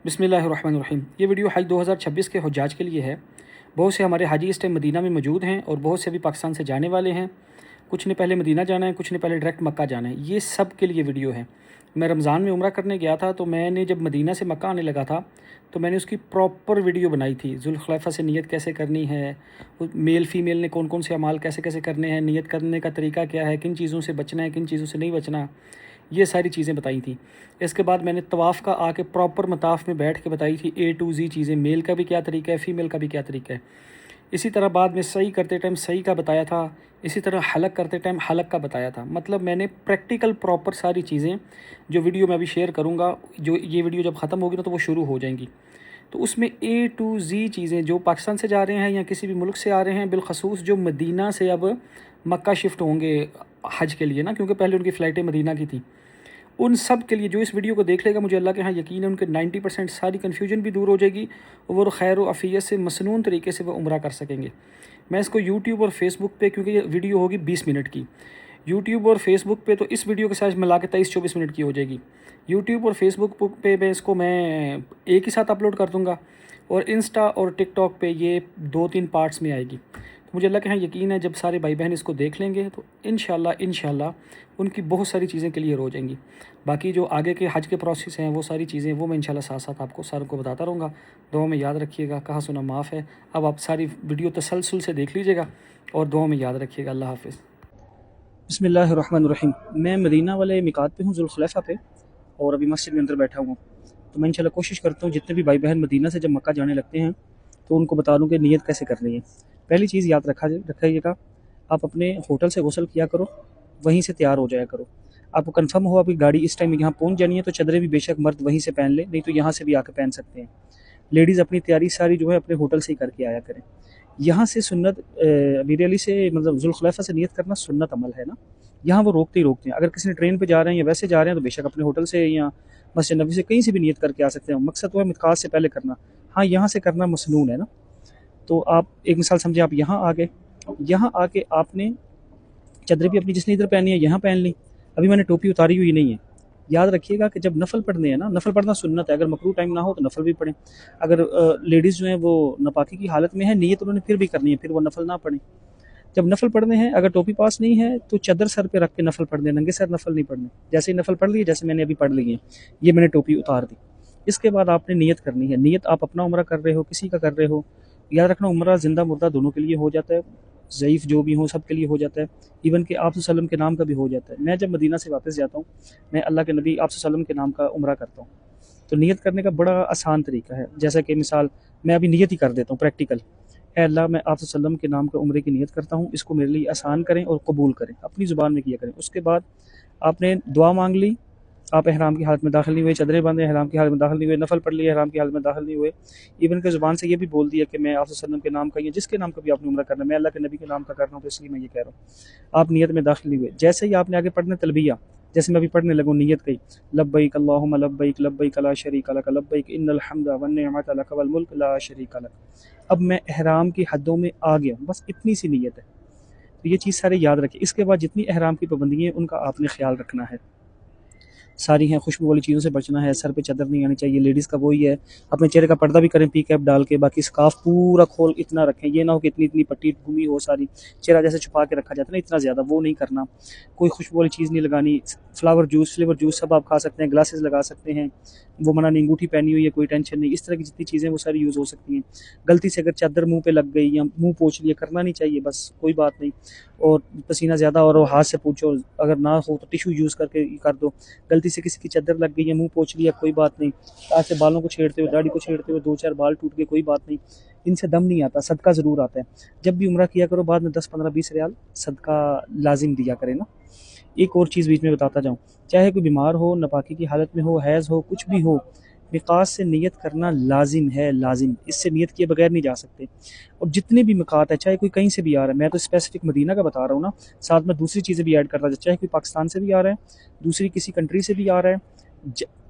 बिस्मिल्लाहिर्रहमानिर्रहीम। ये वीडियो हज 2026 के हुज्जाज के लिए है। बहुत से हमारे हाजी इस टाइम मदीना में मौजूद हैं और बहुत से भी पाकिस्तान से जाने वाले हैं। कुछ ने पहले मदीना जाना है, कुछ ने पहले डायरेक्ट मक्का जाना है। ये सब के लिए वीडियो है। मैं रमज़ान में उम्रा करने गया था, तो मैंने जब मदीना से मक्का आने लगा था तो मैंने उसकी प्रॉपर वीडियो बनाई थी। जुल्खुलैफ़ा से नियत कैसे करनी है, मेल फ़ीमेल ने कौन कौन से अमाल कैसे कैसे करने हैं, नियत करने का तरीका क्या है, किन चीज़ों से बचना है, किन चीज़ों से नहीं बचना, ये सारी चीज़ें बताई थी। इसके बाद मैंने तवाफ़ का आके प्रॉपर मताफ़ में बैठ के बताई थी A to Z चीज़ें, मेल का भी क्या तरीका है, फ़ीमेल का भी क्या तरीका है। इसी तरह बाद में सही करते टाइम सही का बताया था। इसी तरह हलक करते टाइम हलक का बताया था। मतलब मैंने प्रैक्टिकल प्रॉपर सारी चीज़ें, जो वीडियो मैं अभी शेयर करूँगा, जो ये वीडियो जब ख़त्म होगी ना तो वो शुरू हो जाएंगी, तो उसमें A to Z चीज़ें जो पाकिस्तान से जा रहे हैं या किसी भी मुल्क से आ रहे हैं, बिलखसूस जो मदीना से अब मक्का शिफ्ट होंगे हज के लिए ना, क्योंकि पहले उनकी फ़्लाइटें मदीना की थी, उन सब के लिए जो इस वीडियो को देख लेगा, मुझे अल्लाह के यहाँ यकीन है उनके 90% सारी कन्फ्यूजन भी दूर हो जाएगी और वो खैर व अफ़ियत से मसनून तरीके से वो उम्रा कर सकेंगे। मैं इसको यूट्यूब और फेसबुक पे, क्योंकि ये वीडियो होगी 20 मिनट की, यूट्यूब और फेसबुक पे तो इस वीडियो के साथ मिला के 23-24 मिनट की हो जाएगी। यूट्यूब और फेसबुक पे मैं इसको मैं एक ही साथ अपलोड कर दूँगा और इंस्टा और टिकटॉक पे ये 2-3 पार्ट्स में आएगी। तो मुझे अल्लाह के यहाँ यकीन है जब सारे भाई बहन इसको देख लेंगे तो इंशाल्लाह उनकी बहुत सारी चीज़ें क्लियर हो जाएंगी। बाकी जो आगे के हज के प्रोसेस हैं वो सारी चीज़ें वो मैं इंशाल्लाह साथ साथ आपको सारों को बताता रहूँगा। दुआ में याद रखिएगा, कहा सुना माफ़ है। अब आप सारी वीडियो तसलसल से देख लीजिएगा और दुआ में याद रखिएगा। अल्लाह हाफ़िज़। बिस्मिल्लाहिर्रहमानिर्रहीम। मैं मदीना वाले मिकात पे हूँ, जुल्खुलैफ़ा पे, और अभी मस्जिद में अंदर बैठा हुआ हूँ। तो मैं इंशाल्लाह कोशिश करता हूँ जितने भी भाई बहन मदीना से जब मक्का जाने लगते हैं तो उनको बता दूँ कि नीयत कैसे करनी है। पहली चीज़ याद रखिएगा, आप अपने होटल से गुस्ल किया करो, वहीं से तैयार हो जाया करो। आपको कंफर्म हो आपकी गाड़ी इस टाइम यहाँ पहुँच जानी है तो चदरें भी बेशक मर्द वहीं से पहन ले, नहीं तो यहाँ से भी आकर पहन सकते हैं। लेडीज़ अपनी तैयारी सारी जो है अपने होटल से ही करके आया करें। यहाँ से सुन्नत अमीर अली से, मतलब जुल्खुलैफ़ा से नियत करना सुन्नत अमल है ना, यहाँ वो रोकते ही रोकते हैं। अगर किसी ने ट्रेन पे जा रहे हैं या वैसे जा रहे हैं तो बेशक अपने होटल से या मस्जिद नबी से कहीं से भी नियत करके आ सकते हैं। मकसद तो है मिकात से पहले करना। हाँ, यहाँ से करना मसनून है ना। तो आप एक मिसाल समझे, आप यहाँ आ गए, यहाँ आके आपने चदर भी अपनी जिसने इधर पहनी है यहाँ पहन ली। अभी मैंने टोपी उतारी हुई नहीं है। याद रखिएगा कि जब नफल पढ़ने हैं ना, नफल पढ़ना सुन्नत है। अगर मकरू टाइम ना हो तो नफल भी पढ़ें। अगर लेडीज़ जो हैं वो नापाकी की हालत में है, नीयत उन्होंने फिर भी करनी है, फिर वो नफल ना पढ़ें। जब नफल पढ़ने हैं, अगर टोपी पास नहीं है तो चदर सर पे रख के नफल पढ़ने, नंगे सर नफल नहीं पढ़ने। जैसे ही नफल पढ़ लिए, जैसे मैंने अभी पढ़ ली है, ये मैंने टोपी उतार दी। इसके बाद आपने नियत करनी है। नियत आप अपना उम्रा कर रहे हो, किसी का कर रहे हो, याद रखना उम्रा जिंदा मुर्दा दोनों के लिए हो जाता है, ज़ईफ़ जो भी हो सब के लिए हो जाता है। इवन कि आप सल्लम के नाम का भी हो जाता है। मैं जब मदीना से वापस जाता हूँ, मैं अल्लाह के नबी आप सल्लम के नाम का उम्रा करता हूँ। तो नियत करने का बड़ा आसान तरीका है। जैसा कि मिसाल मैं अभी नियत ही कर देता हूँ प्रैक्टिकल। ए अल्लाह, मैं आप सल्लम के नाम का उम्रे की नियत करता हूँ, इसको मेरे लिए आसान करें और कबूल करें, अपनी ज़ुबान में किया करें। उसके बाद आपने दुआ मांग ली, आप एहराम की हालत में दाखिल नहीं हुए, चदरें बांधे, एहराम की हालत में दाखिल नहीं हुए, नफल पढ़ लिए, एहराम की हालत में दाखिल नहीं हुए, इवन के ज़ुबान से ये भी बोल दिया कि मैं आप सल्लम के नाम का, या जिसके नाम का भी आपने उम्रा करना, मैं अल्लाह के नबी के नाम का कर रहा हूँ तो इसलिए मैं ये कह रहा हूँ। आप नियत में दाखिल नहीं हुए, जैसे ही आपने आगे पढ़ने तलबिया, जैसे मैं अभी पढ़ने लगूँ नियत कही, लब्बैक अल्लाहुम्मा लब्बैक लब्बैक ला शरीका लक लब्बैक इन्नल हम्दा वन निअमत लक वल मुल्क ला शरीका लक। अब मैं एहराम की हदों में आ गया, बस इतनी सी नियत है। तो ये चीज़ सारे याद रखें। इसके बाद जितनी एहराम की पाबंदियाँ हैं उनका आपने ख्याल रखना है, सारी हैं। खुशबू वाली चीज़ों से बचना है, सर पे चादर नहीं आनी चाहिए। लेडीज़ का वही है, अपने चेहरे का पर्दा भी करें पी कैप डाल के, बाकी स्कार्फ पूरा खोल इतना रखें। ये ना हो कि इतनी इतनी पट्टी घूमी हो सारी, चेहरा जैसे छुपा के रखा जाता है ना, इतना ज़्यादा वो नहीं करना। कोई खुशबू वाली चीज़ नहीं लगानी। फ्लावर जूस सब आप खा सकते हैं, ग्लासेस लगा सकते हैं, वो मना नहीं। अंगूठी पहनी हुई है, कोई टेंशन नहीं। इस तरह की जितनी चीज़ें वो सारी यूज़ हो सकती हैं। गलती से अगर चादर मुँह पे लग गई या मुँह पोंछ लिया, करना नहीं चाहिए, बस कोई बात नहीं। और पसीना ज़्यादा और हाथ से पूछो, अगर ना हो तो टिशू यूज़ करके कर दो। गलती से किसी की चादर लग गई या मुंह पोंछ लिया, कोई बात नहीं। आज से बालों को छेड़ते हुए, दाढ़ी को छेड़ते हुए 2-4 बाल टूट गए, कोई बात नहीं। इनसे दम नहीं आता, सदका ज़रूर आता है। जब भी उम्रा किया करो, बाद में 10-15-20 रियाल सदका लाजिम दिया करें ना। एक और चीज़ बीच में बताता जाऊँ, चाहे कोई बीमार हो, नापाकी की हालत में हो, हैज़ हो, कुछ भी हो, मिकात से नियत करना लाजिम है, लाजिम। इससे नियत किए बगैर नहीं जा सकते। और जितने भी मिकात है, चाहे कोई कहीं से भी आ रहा है, मैं तो स्पेसिफिक मदीना का बता रहा हूँ ना, साथ में दूसरी चीज़ें भी ऐड करता जाए। चाहे कोई पाकिस्तान से भी आ रहा है, दूसरी किसी कंट्री से भी आ रहा है,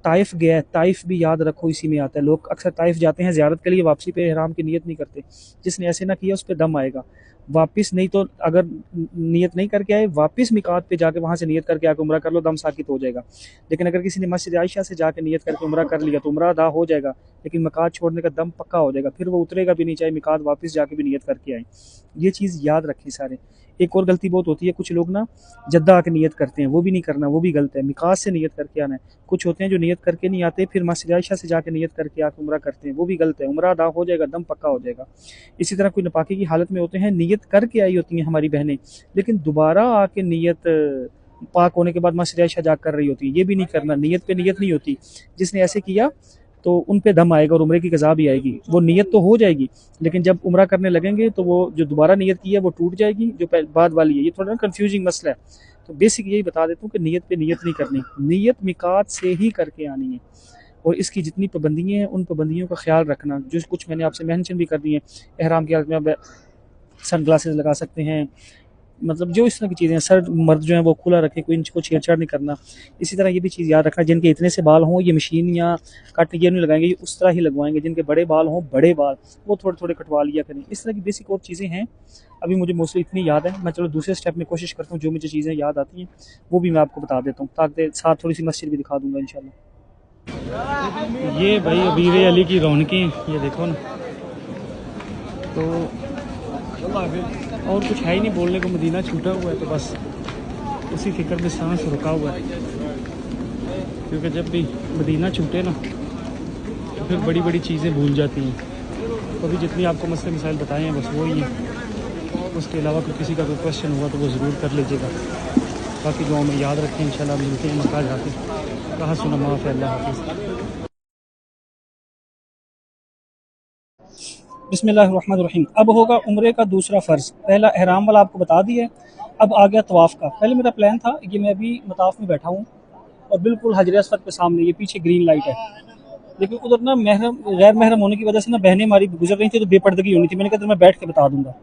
ताइफ गया है, ताइफ भी याद रखो इसी में आता है। लोग अक्सर ताइफ जाते हैं ज़ियारत के लिए, वापसी पे एहराम की नियत नहीं करते। जिसने ऐसे ना किया उस पर दम आएगा। वापस नहीं तो अगर नियत नहीं करके आए, वापस मिकात पे जाके वहाँ से नियत करके आके उम्रा कर लो, दम साकित हो जाएगा। लेकिन अगर किसी ने मस्जिद आयशा से जाके नियत करके उम्रा कर लिया तो उम्रा अदा हो जाएगा, लेकिन मिकात छोड़ने का दम पक्का हो जाएगा, फिर वो उतरेगा भी नहीं, चाहे मिकात वापस जाके भी नियत करके आए। ये चीज़ याद रखें सारे। एक और गलती बहुत होती है, कुछ लोग ना जद्दा आके नियत करते हैं, वो भी नहीं करना, वो भी गलत है। मिकात से नियत करके आना है। कुछ होते हैं जो नियत करके नहीं आते, फिर मस्जिद आयशा से जाके नियत करके आके उम्रा करते हैं, वो भी गलत है। उम्रा अदा हो जाएगा, दम पक्का हो जाएगा। इसी तरह कोई नापाकी की हालत में होते हैं, नियत करके आई होती हैं हमारी बहनें, लेकिन दोबारा आके नियत पाक होने के बाद मस्जिद आयशा जा कर रही होती है, ये भी नहीं करना। नियत पे नियत नहीं होती। जिसने ऐसे किया तो उन पे दम आएगा और उम्रे की कज़ा भी आएगी। वो नियत तो हो जाएगी, लेकिन जब उम्रा करने लगेंगे तो वो जो दोबारा नियत की है वो टूट जाएगी, जो बाद वाली है। ये थोड़ा ना कंफ्यूजिंग मसला है। तो बेसिक यही बता देता हूँ कि नियत पे नियत नहीं करनी, नियत मिकात से ही करके आनी है। और इसकी जितनी पाबंदियाँ हैं उन पाबंदियों का ख्याल रखना, जो कुछ मैंने आपसे मेंशन भी कर दी है। एहराम की हालत में आप सन ग्लासेस लगा सकते हैं, मतलब जो इस तरह की चीज़ें हैं। सर मर्द जो है वो खुला रखें, कोई इनको छेड़छाड़ नहीं करना। इसी तरह ये भी चीज़ याद रखना, जिनके इतने से बाल हों ये मशीन या कट ये नहीं लगाएंगे, ये उस तरह ही लगवाएंगे। जिनके बड़े बाल हों, बड़े बाल, वो थोड़े थोड़े कटवा लिया करें। इस तरह की बेसिक और चीज़ें हैं। अभी मुझे मोस्टली इतनी याद है। मैं चलो दूसरे स्टेप में कोशिश करता हूँ, जो मुझे चीज़ें याद आती हैं वो भी मैं आपको बता देता हूँ, ताकि साथ थोड़ी सी मस्जिद भी दिखा दूँगा इंशाल्लाह। ये भाई अबीर अली की रौनकें, ये देखो ना। तो और कुछ है ही नहीं बोलने को, मदीना छूटा हुआ है तो बस उसी फिक्र में सांस रुका हुआ है। क्योंकि जब भी मदीना छूटे ना तो फिर बड़ी बड़ी चीज़ें भूल जाती हैं। तो अभी जितनी आपको मसले मिसाइल बताए हैं बस वही हैं। उसके अलावा कोई किसी का कोई क्वेश्चन हुआ तो वो ज़रूर कर लीजिएगा। बाकी दुआओं में याद रखें, इंशाल्लाह मिलते हैं मक्का जाके। कहा सुना माफ़ है, अल्लाह हाफ़िज़। बिस्मिल्लाहिर्रहमानिर्रहीम। अब होगा उम्रे का दूसरा फ़र्ज़। पहला एहराम वाला आपको बता दिया, अब आ गया तवाफ़ का। पहले मेरा प्लान था, ये मैं अभी मताफ़ में बैठा हूँ और बिल्कुल हजर अस्वद के सामने ये पीछे ग्रीन लाइट है, लेकिन उधर ना महरम गैर महरम होने की वजह से ना बहनें हमारी गुजर रही थी तो बेपर्दगी होनी थी। मैंने कहा तो मैं बैठ के बता दूंगा।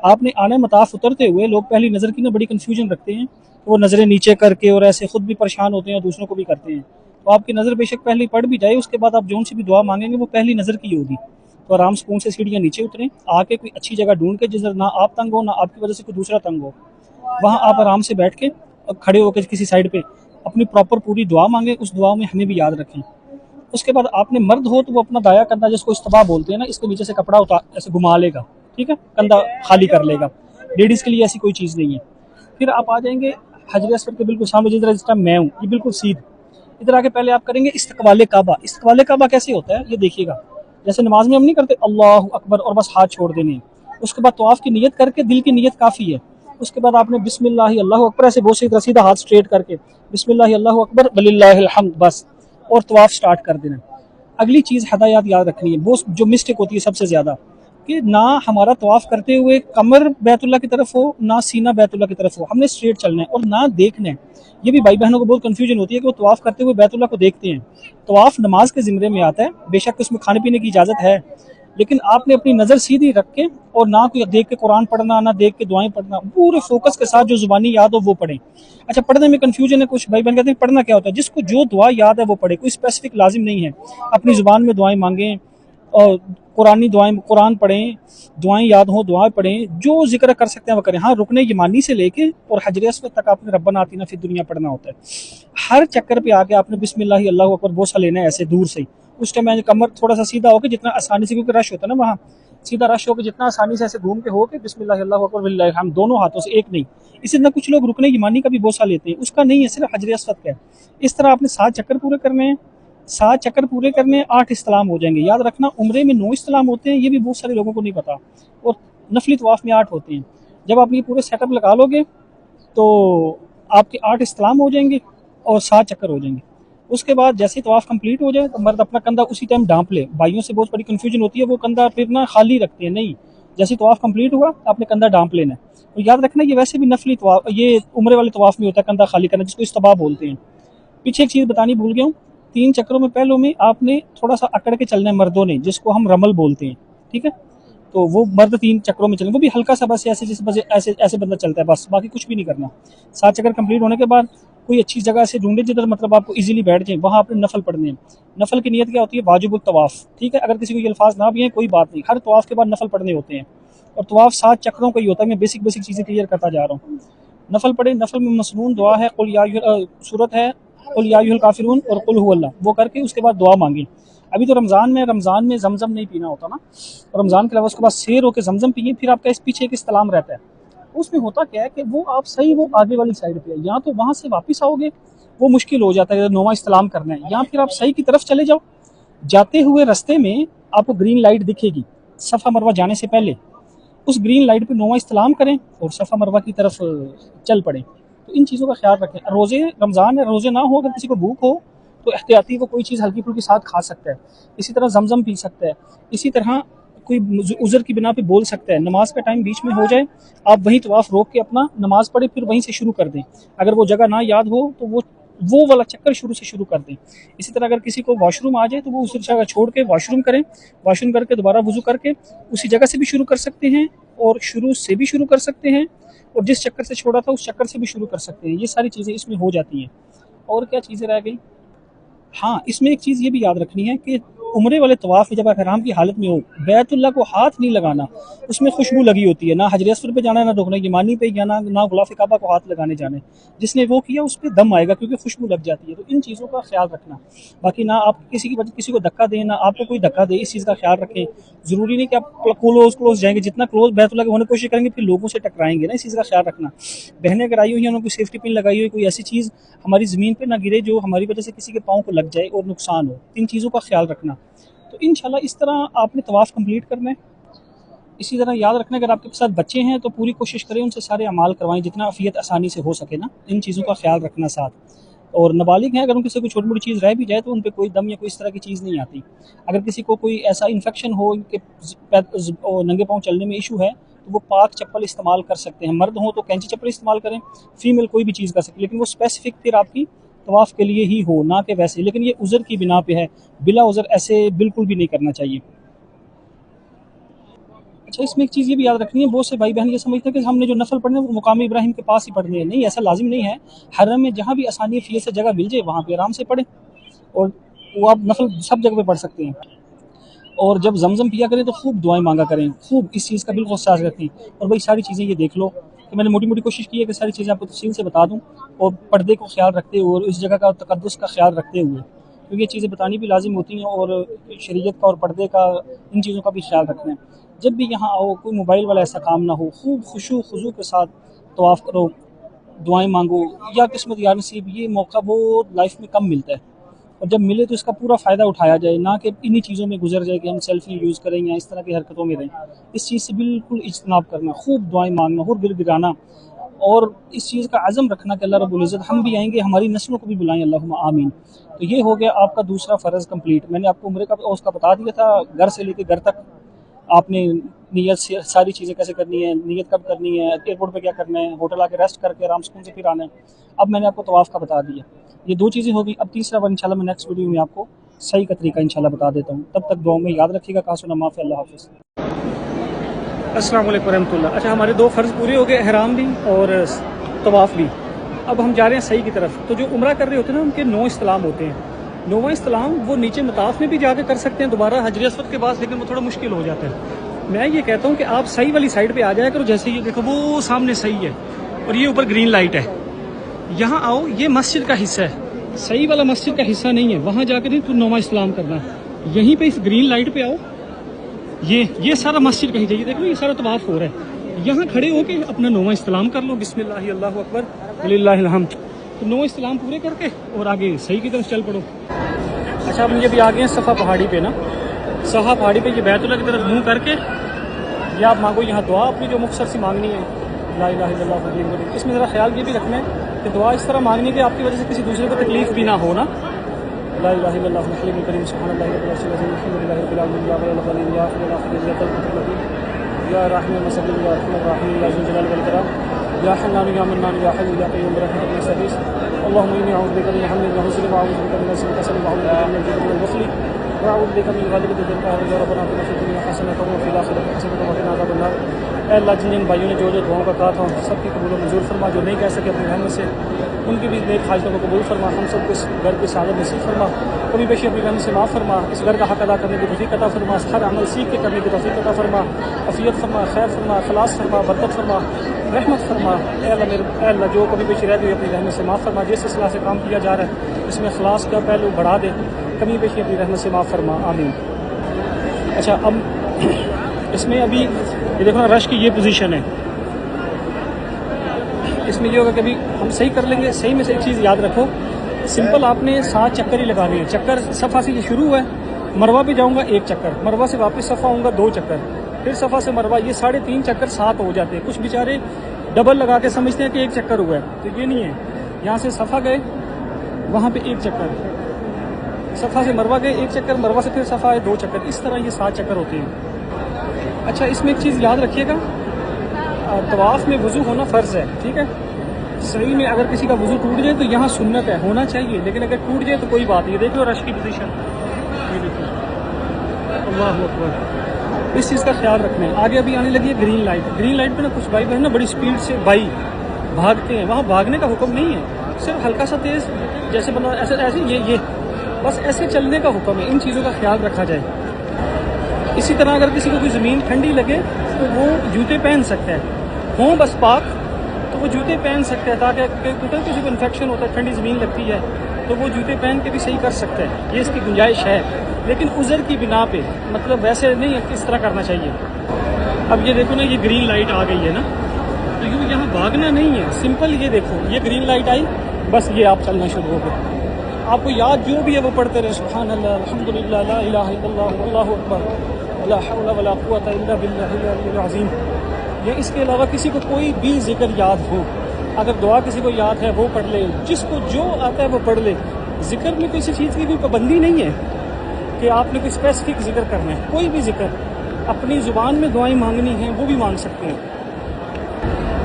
आपने आना मताफ़ उतरते हुए लोग पहली नज़र की ना बड़ी कन्फ्यूजन रखते हैं, तो वो नज़रें नीचे करके और ऐसे खुद भी परेशान होते हैं और दूसरों को भी करते हैं। तो आपकी नज़र बेशक पहले पड़ भी जाए, उसके बाद आप जोन से भी दुआ मांगेंगे वो पहली नज़र की होगी। तो आराम सुकून से सीढ़ियाँ नीचे उतरें, आके कोई अच्छी जगह ढूंढ के जिधर ना आप तंग हो ना आपकी वजह से कोई दूसरा तंग हो, वहाँ आप आराम से बैठ के खड़े होकर किसी साइड पे अपनी प्रॉपर पूरी दुआ मांगे। उस दुआ में हमें भी याद रखें। उसके बाद आपने मर्द हो तो वो अपना दाया कंधा, जिसको इस्तबा बोलते हैं ना, इसके नीचे से कपड़ा उतार ऐसे घुमा लेगा, ठीक है, कंधा खाली कर लेगा। लेडीज़ के लिए ऐसी कोई चीज़ नहीं है। फिर आप आ जाएंगे हजर अस्वद के बिल्कुल सामने, जिधर इस टाइम मैं हूँ, ये बिल्कुल सीध। इधर आके पहले आप करेंगे इस्तकबाल काबा। इस्तकबाल काबा कैसे होता है ये देखिएगा। जैसे नमाज में हम नहीं करते अल्लाह अकबर और बस हाथ छोड़ देने, उसके बाद तवाफ़ की नियत करके दिल की नियत काफ़ी है। उसके बाद आपने बिस्मिल्लाह अल्लाहु अकबर ऐसे बहुत सी सीधा हाथ स्ट्रेट करके बिस्मिल्लाह अल्लाहु अकबर वलिल्लाहिल हम्द बस, और तवाफ़ स्टार्ट कर देना। अगली चीज़ हदायत याद रखनी है, वो जो मिस्टेक होती है सबसे ज़्यादा, कि ना हमारा तवाफ़ करते हुए कमर बैतुल्लाह की तरफ हो ना सीना बैतुल्लाह की तरफ हो, हमने स्ट्रेट चलना है और ना देखना है। ये भी भाई बहनों को बहुत कन्फ्यूजन होती है कि वो तवाफ़ करते हुए बैतुल्लाह को देखते हैं। तवाफ़ नमाज के ज़िम्मे में आता है, बेशक उसमें खाने पीने की इजाज़त है, लेकिन आपने अपनी नज़र सीधी रख के और ना कोई देख के कुरान पढ़ना ना देख के दुआएं पढ़ना, पूरे फोकस के साथ जो ज़ुबानी याद हो वो पढ़ें। अच्छा, पढ़ने में कन्फ्यूजन है, कुछ भाई बहन कहते हैं पढ़ना क्या होता है। जिसको जो दुआ याद है वो पढ़े, कोई स्पेसिफिक लाजिम नहीं है। अपनी ज़ुबान में दुआएं मांगें और कुरानी दुआएं, कुरान पढ़ें, दुआएं याद हो दुआएं पढ़ें, जो जिक्र कर सकते हैं वो करें। हाँ, रुकने यमानी से लेके और हजर अस्वद तक आपने रब्बना आतिना फिद दुनिया पढ़ना होता है। हर चक्कर पे आके आपने बिस्मिल्लाह अल्लाहु अकबर बोसा लेना है ऐसे दूर से ही। उस टाइम कमर थोड़ा सा सीधा होकर जितना आसानी से, क्योंकि रश होता है ना वहाँ, सीधा रश होकर जितना आसानी से ऐसे घूम के होके बिस्मिल्लाह अल्लाहु अकबर वलिल्लाहिल हम्द दोनों हाथों से, एक नहीं। इसी तरह कुछ लोग रुकने यमानी का भी बोसा लेते हैं, उसका नहीं है, सिर्फ हजर अस्वद का है। इस तरह आपने 7 चक्कर पूरे करने हैं। 7 चक्कर पूरे करने 8 इस्लाम हो जाएंगे। याद रखना उम्रे में 9 इस्लाम होते हैं, ये भी बहुत सारे लोगों को नहीं पता, और नफली तवाफ़ में 8 होते हैं। जब आप ये पूरे सेटअप लगा लोगे तो आपके 8 इस्लाम हो जाएंगे और 7 चक्कर हो जाएंगे। उसके बाद जैसे ही तवाफ़ कंप्लीट हो जाए तो मर्द अपना कंधा उसी टाइम ढांप ले। भाइयों से बहुत बड़ी कन्फ्यूजन होती है, वो कंधा फिर ना खाली रखते हैं, नहीं, जैसे तवाफ़ कंप्लीट हुआ आपने कंधा ढांप लेना है। और याद रखना ये वैसे भी नफली तवाफ़, ये उम्रे वाले तवाफ़ में होता है कंधा खाली करना, जिसको इस्तबा बोलते हैं। पीछे एक चीज़ बतानी भूल गया हूँ, 3 चक्रों में पहलों में आपने थोड़ा सा अकड़ के चलना है मर्दों ने, जिसको हम रमल बोलते हैं, ठीक है। तो वो मर्द 3 चक्रों में चलें, वो भी हल्का सा बस ऐसे जैसे बस ऐसे ऐसे बंदा चलता है, बस बाकी कुछ भी नहीं करना। 7 चक्कर कंप्लीट होने के बाद कोई अच्छी जगह से ढूंढे जिधर मतलब आपको इजीली बैठ जाए, वहाँ आपने नफल पढ़ने हैं। नफल की नियत क्या होती है? वाजिबुत तवाफ़, ठीक है। अगर किसी को ये अल्फाज ना भी हैं कोई बात नहीं, हर तवाफ़ के बाद नफल पढ़ने होते हैं। और तवाफ़ 7 चक्रों का ही होता है। मैं बेसिक बेसिक चीज़ें क्लियर करता जा रहा हूँ। नफल पढ़े, नफल में मसनून दुआ है, सूरत है कुल या अय्युहल काफिरून और कुल हुवल्लाह, वो करके उसके बाद दुआ मांगी। अभी तो रमज़ान में जमजम नहीं पीना होता ना, और रमज़ान के अलावा उसके बाद सैर होकर जमजम पिए, फिर आपका इस पीछे एक इस्तलाम रहता है। उसमें होता क्या है कि वो आप सही वो आगे वाली साइड पे है, या तो वहाँ से वापस आओगे वो मुश्किल हो जाता है, नोवा इस्तलाम करना है, या फिर आप सही की तरफ चले जाओ। जाते हुए रास्ते में आपको ग्रीन लाइट दिखेगी सफ़ा मरवा जाने से पहले, उस ग्रीन लाइट पे नोवा इस्तलाम करें और सफ़ा मरवा की तरफ चल पड़ें। तो इन चीज़ों का ख्याल रखें। रोज़े रमज़ान है, रोज़े ना हो, अगर किसी को भूख हो तो एहतियाती वो कोई चीज़ हल्की फुल्की साथ खा सकता है। इसी तरह जमजम पी सकता है। इसी तरह कोई उज़र की बिना पे बोल सकता है। नमाज का टाइम बीच में हो जाए, आप वहीं तवाफ़ रोक के अपना नमाज पढ़े, फिर वहीं से शुरू कर दें। अगर वो जगह ना याद हो तो वो वाला चक्कर शुरू से शुरू कर दें। इसी तरह अगर किसी को वॉशरूम आ जाए तो वो उस जगह छोड़ के वॉशरूम करें, वॉशरूम करके दोबारा वुज़ू करके उसी जगह से भी शुरू कर सकते हैं, और शुरू से भी शुरू कर सकते हैं, और जिस चक्कर से छोड़ा था उस चक्कर से भी शुरू कर सकते हैं। ये सारी चीज़ें इसमें हो जाती हैं। और क्या चीज़ें रह गई? हाँ, इसमें एक चीज़ ये भी याद रखनी है कि उम्रे वाले तवाफ़ में जब आप ihराम की हालत में हो, बैतुल्लाह को हाथ नहीं लगाना, उसमें खुशबू लगी होती है। ना हजर अस्वद पे जाना है, ना रुकन यमानी पे जाना, ना गुलाफ़ काबा को हाथ लगाने जाना है। जिसने वो किया उस पे दम आएगा, क्योंकि खुशबू लग जाती है। तो इन चीज़ों का ख्याल रखना। बाकी ना आप किसी को धक्का दें, ना आपको कोई धक्का दे, इस चीज़ का ख्याल रखें। ज़रूरी नहीं कि आप क्लोज़ जाएंगे, जितना क्लोज़ बैतुल्लाह के होने की कोशिश करेंगे फिर लोगों से टकराएंगे ना, इस चीज़ का ख्याल रखना। बहनें अगर आई हुई हैं, उन्होंने कोई सेफ्टी पिन लगाई हुई, कोई ऐसी चीज़ हमारी ज़मीन पे ना गिरे जो हमारी वजह से किसी के पाँव को लग जाए और नुकसान हो। इन चीज़ों का ख्याल रखना। तो इंशाल्लाह इस तरह आपने तवाफ़ कंप्लीट करना है। इसी तरह याद रखना, अगर आपके साथ बच्चे हैं तो पूरी कोशिश करें उनसे सारे अमाल करवाएं, जितना अफ़ियत आसानी से हो सके ना, इन चीज़ों का ख्याल रखना साथ। और नाबालिग हैं, अगर उनसे कोई छोटी मोटी चीज़ रह भी जाए तो उन पर कोई दम या कोई इस तरह की चीज़ नहीं आती। अगर किसी को कोई ऐसा इन्फेक्शन हो कि नंगे पाँव चलने में इशू है, तो वो पाक चप्पल इस्तेमाल कर सकते हैं। मर्द हो तो कैंची चप्पल इस्तेमाल करें, फीमेल कोई भी चीज़ कर सकते, लेकिन वो स्पेसिफिक फिर आपकी तवाफ़ के लिए ही हो, ना कि वैसे। लेकिन ये उज़र की बिना पे है, बिला उज़र ऐसे बिल्कुल भी नहीं करना चाहिए। अच्छा, इसमें एक चीज़ ये भी याद रखनी है, बहुत से भाई बहन ये समझते हैं कि हमने जो नफल पढ़ने वो मुकाम इब्राहिम के पास ही पढ़ने हैं। नहीं, ऐसा लाजिम नहीं है। हरम में जहाँ भी आसानी फ़ियत से जगह मिल जाए वहाँ पे आराम से पढ़ें, और वो आप नफल सब जगह पे पढ़ सकते हैं। और जब जमजम पिया करें तो खूब दुआएं मांगा करें, खूब इस चीज़ का बिल्कुल ख्याल रखें। और भाई सारी चीज़ें ये देख लो कि मैंने मोटी मोटी कोशिश की है कि सारी चीज़ें आपको तफसील से बता दूँ, और पर्दे को ख्याल रखते हुए और इस जगह का तकद्दुस का ख्याल रखते हुए, क्योंकि ये चीज़ें बतानी भी लाजिम होती हैं, और शरीयत का और पर्दे का, इन चीज़ों का भी ख्याल रखना है। जब भी यहाँ आओ कोई मोबाइल वाला ऐसा काम ना हो, खूब खुशू खुजू के साथ तवाफ़ करो, दुआएं मांगो। या किस्मत या नसीब, ये मौका वो लाइफ में कम मिलता है, और जब मिले तो इसका पूरा फ़ायदा उठाया जाए, ना कि इन्हीं चीज़ों में गुजर जाए कि हम सेल्फी यूज़ करें या इस तरह की हरकतों में रहें। इस चीज़ से बिल्कुल इज्तनाब करना, खूब दुआएं मांगना और गिड़गिड़ाना, और इस चीज़ का अज़म रखना कि अल्लाह रब्बुल इज़्ज़त हम भी आएंगे, हमारी नस्लों को भी बुलाएं, अल्लाहुम्मा आमीन। तो ये हो गया आपका दूसरा फ़र्ज़ कंप्लीट। मैंने आपको उम्रे का उसका बता दिया था, घर से लेकर घर तक आपने नीयत से सारी चीज़ें कैसे करनी है, नीयत कब करनी है, एयरपोर्ट पे क्या करना है, होटल आके रेस्ट करके आराम सुकून से फिर आना है। अब मैंने आपको तवाफ़ का बता दिया, ये 2 चीज़ें हो गई। अब तीसरा वन इंशाल्लाह मैं नेक्स्ट वीडियो में आपको सही का तरीका इंशाल्लाह बता देता हूँ। तब तक दुआ में याद रखिएगा। कासुना माफ़ी, अल्लाह हाफ़िज़। अस्सलाम वालेकुम रहमतुल्लाह। अच्छा, हमारे 2 फ़र्ज़ पूरे हो गए, ihराम भी और तवाफ़ भी। अब हम जा रहे हैं सही की तरफ। तो जो उम्रा कर रहे होते हैं ना, उनके 9 इस्तिलाम होते हैं। 9वां इस्तिलाम वो नीचे मताफ़ में भी जाके कर सकते हैं दोबारा हजर अस्वद के पास, लेकिन वो थोड़ा मुश्किल हो जाता है। मैं ये कहता हूँ कि आप सही वाली साइड पे आ जाया करो। जैसे ये देखो, वो सामने सही है और ये ऊपर ग्रीन लाइट है। यहाँ आओ, ये मस्जिद का हिस्सा है, सही वाला मस्जिद का हिस्सा नहीं है। वहाँ जाकर नहीं तो 9वां इस्तिलाम करना है। यहीं पे इस ग्रीन लाइट पे आओ, ये सारा मस्जिद कहीं जाइए, देख लो ये सारा तवाफ़ हो रहा है। यहाँ खड़े होके अपना 9वां इस्तिलाम कर लो, बिस्मिल्लाह अल्लाहु अकबर वलिल्लाहिल हम्द। तो 9 इस्तिलाम पूरे करके और आगे सही की तरफ चल पड़ो। अच्छा, अब ये भी आ गए हैं सफ़ा पहाड़ी पे ना। सफ़ा पहाड़ी पे ये बैतुल्लाह की तरफ मुँह करके या आप मांगो यहाँ दुआ अपनी जो मुख्तसर सी मांगनी है, ला इलाहा इल्लल्लाह मुहम्मदुर रसूलुल्लाह। इसमें ज़रा ख्याल ये भी रखना है कि दुआ इस तरह मांगनी है कि आपकी वजह से किसी दूसरे को तकलीफ़ भी ना हो ना। ला इलाहा इल्लल्लाह मुहम्मदुर करीम सुब्हानल्लाहि रब्बिल अर्शिल अज़ीम अल्हम्दुलिल्लाहि रब्बिल आलमीन या रब्बल आलमीन या खैर आखिर या तौफीक़ लतीफ़ या रहमान मसल्लि या रहमान रहीम या ज़ुल जलाल वल इकराम या हन्नान या मन्नान या हय्यु या क़य्यूम बिरहमतिका नस्तगीथ अल्लाहुम्मा इन्नी अऊज़ु बिका मिन हम्मिल हुज़्न व अऊज़ु बिका मिन सिलकसल व अऊज़ु बिका मिनल जुबनि वल बुख़्ल अल्लाह जिन जिन भाइयों ने जो जो दुआओं का कहा था सबकी कबूल मंजूर फरमा, जो नहीं कह सके अपनी रहमत से उनकी भी नेक हाजतों को कबूल फरमा, हम सब इस घर की सादत नसीब फरमा, कभी बेशी अपनी रहमत से माफ़ फरमा, इस घर का हक अदा करने की तौफीक अता फरमा, हर अमल सीख के करने की तौफीक अता फरमा, अफियत फरमा, खैर फरमा, खलास फरमा, बरकत फरमा, रहमत फरमा। अल्लाह जो कभी बेशी रह गई अपनी रहमत से माफ़ फरमा, जिस इस्लाह से काम किया जा रहा है इसमें खलास का पहलू बढ़ा दे, कभी बेशी अपनी रहमत से माफ़ फरमा, आमीन। अच्छा, अब इसमें अभी ये देखो ना, रश की ये पोजीशन है, इसमें ये होगा कि अभी हम सही कर लेंगे। सही में से एक चीज़ याद रखो, सिंपल आपने 7 चक्कर ही लगाने हैं। चक्कर सफ़ा से ये शुरू हुआ है, मरवा पे जाऊंगा 1 चक्कर, मरवा से वापस सफ़ा आऊँगा 2 चक्कर, फिर सफ़ा से मरवा, ये 3.5 चक्कर 7 हो जाते हैं। कुछ बेचारे डबल लगा के समझते हैं कि 1 चक्कर हुआ है, तो ये नहीं है। यहाँ से सफ़ा गए, वहाँ पे 1 चक्कर, सफ़ा से मरवा गए 1 चक्कर, मरवा से फिर सफ़ा आए 2 चक्कर, इस तरह ये 7 चक्कर होते हैं। अच्छा, इसमें एक चीज़ याद रखिएगा, तवाफ़ में वज़ू होना फ़र्ज़ है, ठीक है। सही में अगर किसी का वज़ू टूट जाए तो यहाँ सुन्नत है, होना चाहिए, लेकिन अगर टूट जाए तो कोई बात नहीं। देख लो रश की पोजीशन, ये देखो, अल्लाहु अकबर। इस चीज़ का ख्याल रखना है। आगे अभी आने लगी है ग्रीन लाइट। ग्रीन लाइट पे ना कुछ भाई बहन ना बड़ी स्पीड से भागते हैं, वहाँ भागने का हुक्म नहीं है, सिर्फ हल्का सा तेज़ जैसे बना ऐसे ऐसे ये बस ऐसे चलने का हुक्म है। इन चीज़ों का ख्याल रखा जाए। इसी तरह अगर किसी को कोई ज़मीन ठंडी लगे तो वो जूते पहन सकता है, हों बस पाक तो वो जूते पहन सकते हैं, ताकि किसी को इन्फेक्शन होता है, ठंडी ज़मीन लगती है तो वो जूते पहन के भी सही कर सकते हैं, ये इसकी गुंजाइश है। लेकिन उज़र की बिना पे, मतलब वैसे नहीं है कि इस तरह करना चाहिए। अब ये देखो ना, ये ग्रीन लाइट आ गई है ना, तो यूँ यहाँ भागना नहीं है, सिंपल ये देखो, ये ग्रीन लाइट आई, बस ये आप चलना शुरू हो गए। आपको याद जो भी है वो पढ़ते रहे, सुभान अल्लाह, अल्हम्दुलिल्लाह, ला इलाहा इल्लल्लाह, अल्लाहु अकबर, ला हौला वला कुव्वता इल्ला बिल्लाहिल अलिय्यिल अज़ीम। ये इसके अलावा किसी को कोई भी जिक्र याद हो, अगर दुआ किसी को याद है वो पढ़ ले, जिसको जो आता है वो पढ़ ले। जिक्र में किसी चीज़ की कोई पाबंदी नहीं है कि आपने कोई स्पेसिफिक जिक्र करना है, कोई भी जिक्र, अपनी ज़ुबान में दुआएं मांगनी हैं वो भी मांग सकते हैं।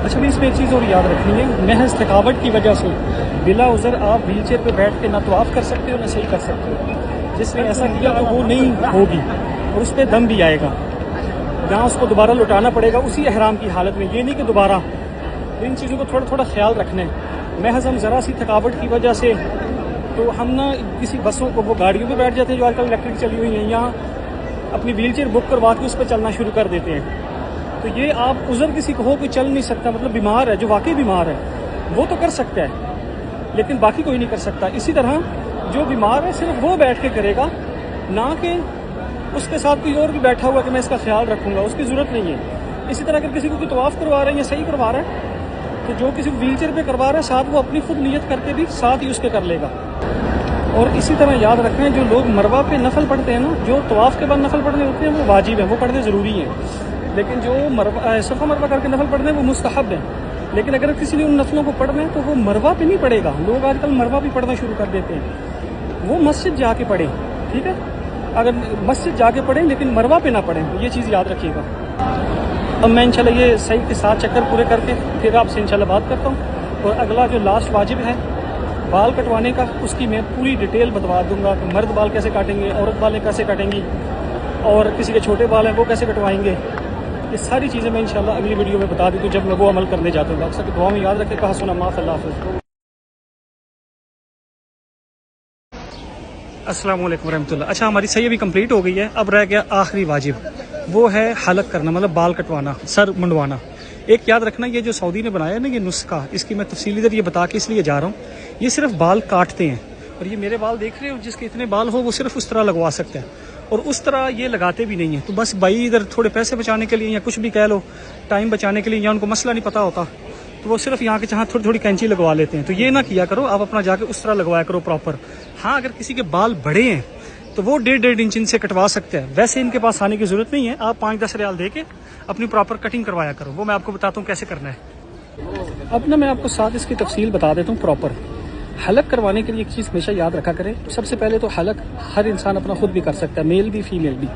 अच्छा, भी इसमें एक चीज़ और याद रखनी है, महज थकावट की वजह से बिला उज़र आप व्हील चेयर पर बैठ के ना तवाफ़ कर सकते हो ना सही कर सकते हो। जिसने ऐसा किया तो वो नहीं होगी और उस पर दम भी आएगा, जहाँ उसको दोबारा लौटाना पड़ेगा उसी एहराम की हालत में, ये नहीं कि दोबारा। इन चीज़ों को थोड़ा थोड़ा ख्याल रखना है। महज हम ज़रा सी थकावट की वजह से तो हम ना किसी बसों को, वो गाड़ियों पे बैठ जाते हैं जो आजकल इलेक्ट्रिक चली हुई हैं, यहाँ अपनी व्हील चेयर बुक करवा के उस पर चलना शुरू कर देते हैं। तो ये आप उज़र किसी को हो कोई चल नहीं सकता, मतलब बीमार है, जो वाकई बीमार है वो तो कर सकता है, लेकिन बाकी कोई नहीं कर सकता। इसी तरह जो बीमार है सिर्फ वो बैठ के करेगा, ना कि उसके साथ कोई और भी बैठा हुआ कि मैं इसका ख्याल रखूंगा, उसकी ज़रूरत नहीं है। इसी तरह अगर किसी को कोई तवाफ़ करवा रहा है या सही करवा रहा है तो जो किसी व्हील चेयर पर करवा रहा है साथ वो अपनी खुद नियत करके भी साथ ही उसके कर लेगा। और इसी तरह याद रखना है, जो लोग मरवा पे नफल पढ़ते हैं ना, जो तवाफ़ के बाद नफल पढ़ने होते हैं वो वाजिब है, वो पढ़ने ज़रूरी है। लेकिन जो सफ़ा मरवा करके नफल पढ़ने वो मुस्तहब है। लेकिन अगर किसी ने उन नफलों को पढ़ना है तो वो मरवा पे नहीं पढ़ेगा। लोग आजकल मरवा भी पढ़ना शुरू कर देते हैं, वो मस्जिद जाके पढ़े, ठीक है। अगर मस्जिद जाके पढ़ें लेकिन मरवा पे ना पढ़ें, ये चीज़ याद रखिएगा। अब मैं इंशाल्लाह ये सही के 7 चक्कर पूरे करके फिर आपसे इंशाल्लाह बात करता हूँ। और अगला जो लास्ट वाजिब है बाल कटवाने का, उसकी मैं पूरी डिटेल बतवा दूंगा कि मर्द बाल कैसे काटेंगे, औरत बाल कैसे काटेंगी, और किसी के छोटे बाल हैं वो कैसे कटवाएंगे। ये सारी चीज़ें मैं इंशाल्लाह अगली वीडियो में बता दी तो जब मैं वो अमल करने जाता हूँ। अक्सर दुआ में याद रखें, कहा सुना माफ़, अल्लाह हाफ़िज़। अस्सलाम वालेकुम रहमतुल्लाह। अच्छा, हमारी सही अभी कंप्लीट हो गई है। अब रह गया आखिरी वाजिब, वो है हलक करना, मतलब बाल कटवाना, सर मुंडवाना। एक याद रखना, ये जो सऊदी ने बनाया है ना ये नुस्खा, इसकी मैं तफसीली इधर ये बता के इसलिए जा रहा हूँ। ये सिर्फ बाल काटते हैं, और ये मेरे बाल देख रहे हो, जिसके इतने बाल हो वो सिर्फ उस तरह लगवा सकता है, और उस तरह ये लगाते भी नहीं है। तो बस भाई इधर थोड़े पैसे बचाने के लिए या कुछ भी कह लो, टाइम बचाने के लिए, या उनको मसला नहीं पता होता तो वो सिर्फ यहाँ के जहाँ थोड़ी थोड़ी कैंची लगवा लेते हैं। तो ये ना किया करो, आप अपना जाके उस तरह लगवाया करो प्रॉपर। हाँ, अगर किसी के बाल बड़े हैं तो वो 1.5 इंच इनसे कटवा सकते हैं, वैसे इनके पास आने की ज़रूरत नहीं है। आप 5-10 रियाल दे के अपनी प्रॉपर कटिंग करवाया करो, वो मैं आपको बताता हूँ कैसे करना है। अब ना मैं आपको साथ इसकी तफसील बता देता हूँ प्रॉपर। हलक करवाने के लिए एक चीज़ हमेशा याद रखा करें, सबसे पहले तो हलक हर इंसान अपना खुद भी कर सकता है, मेल भी फीमेल भी।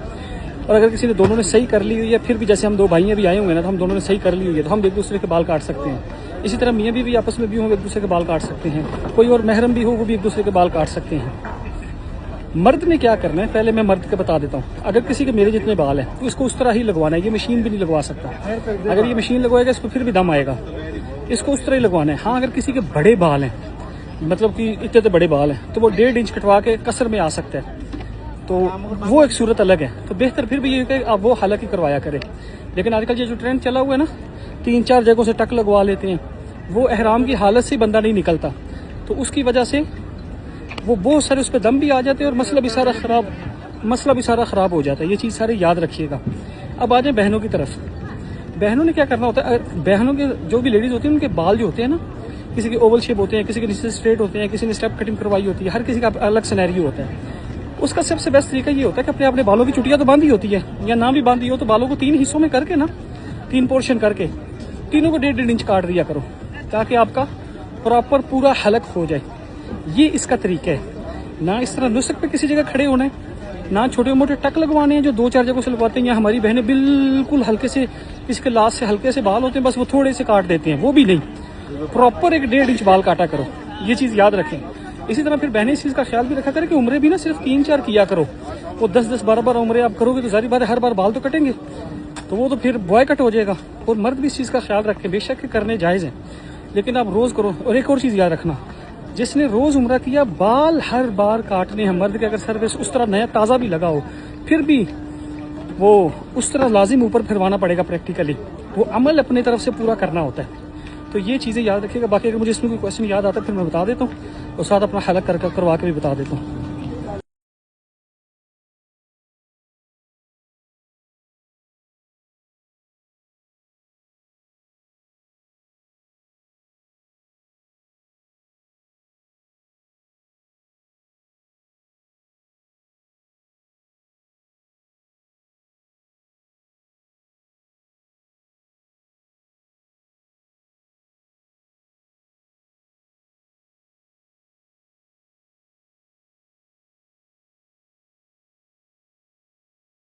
और अगर किसी ने दोनों ने सही कर ली हुई है, फिर भी जैसे हम 2 भाइयाँ भी आए होंगे ना, तो हम दोनों ने सही कर ली हुई है तो हम एक दूसरे के बाल काट सकते हैं। इसी तरह मियाँ भी आपस में भी हों, एक दूसरे के बाल काट सकते हैं। कोई और महरम भी हो वो भी एक दूसरे के बाल काट सकते हैं। मर्द ने क्या करना है, पहले मैं मर्द का बता देता हूँ। अगर किसी के मेरे जितने बाल हैं तो इसको उस तरह ही लगवाना है, ये मशीन भी नहीं लगवा सकता। अगर ये मशीन लगवाएगा इसको फिर भी दम आएगा, इसको उस तरह ही लगवाना है। हाँ, अगर किसी के बड़े बाल हैं, मतलब कि इतने बड़े बाल हैं, तो वो 1.5 इंच कटवा के कसर में आ सकता है, तो वो एक सूरत अलग है। तो बेहतर फिर भी ये कि आप वो हालांकि करवाया करें। लेकिन आजकल ये जो ट्रेंड चला हुआ है ना, 3-4 जगहों से टक लगवा लेते हैं, वो एहराम की हालत से बंदा नहीं निकलता, तो उसकी वजह से वो बहुत सारे उस पर दम भी आ जाते हैं और मसला भी सारा ख़राब हो जाता है। ये चीज़ सारी याद रखिएगा। अब आ जाए बहनों की तरफ। बहनों ने क्या करना होता है, बहनों के जो भी लेडीज़ होती हैं उनके बाल जो होते हैं ना, किसी के ओवल शेप होते हैं, किसी के नीचे स्ट्रेट होते हैं, किसी ने स्टेप कटिंग करवाई होती है, हर किसी का अलग सिनेरियो होता है। उसका सबसे बेस्ट तरीका ये होता है कि अपने बालों की चुटियाँ तो बांधी होती है, या ना भी बांधी हो तो बालों को 3 हिस्सों में करके ना, 3 पोर्शन करके, तीनों को 1.5 इंच काट दिया करो, ताकि आपका प्रॉपर पूरा हलक हो जाए। ये इसका तरीका है। ना इस तरह नुस्ख पे किसी जगह खड़े होना है, ना छोटे मोटे टक लगवाने हैं जो 2-4 जगहों से लगवाते हैं। या हमारी बहनें बिल्कुल हल्के से, किसी के लास्ट से हल्के से बाल होते हैं, बस वो थोड़े से काट देते हैं, वो भी नहीं, प्रॉपर एक 1.5 इंच बाल काटा करो। ये चीज़ याद रखें। इसी तरह फिर बहनें इस चीज़ का ख्याल भी रखा करें कि उम्रें भी ना सिर्फ 3-4 किया करो। वो 10-10, 12-12 उम्रें आप करोगे तो जारी बात है हर बार बाल तो कटेंगे, तो वो तो फिर बॉय कट हो जाएगा। और मर्द भी इस चीज़ का ख्याल रखें, बेशक करने जायज़ हैं, लेकिन आप रोज़ करो। और एक और चीज़ याद रखना, जिसने रोज़ उम्रा किया, बाल हर बार काटने हैं। मर्द के अगर सर पे उस तरह नया ताज़ा भी लगा हो, फिर भी वो उस तरह लाजिम ऊपर फिरवाना पड़ेगा प्रैक्टिकली। वो अमल अपनी तरफ से पूरा करना होता है। तो ये चीज़ें याद रखिएगा। बाकी अगर मुझे इसमें कोई क्वेश्चन याद आता है फिर मैं बता देता हूँ, और साथ अपना हलक करवा के भी बता देता हूँ।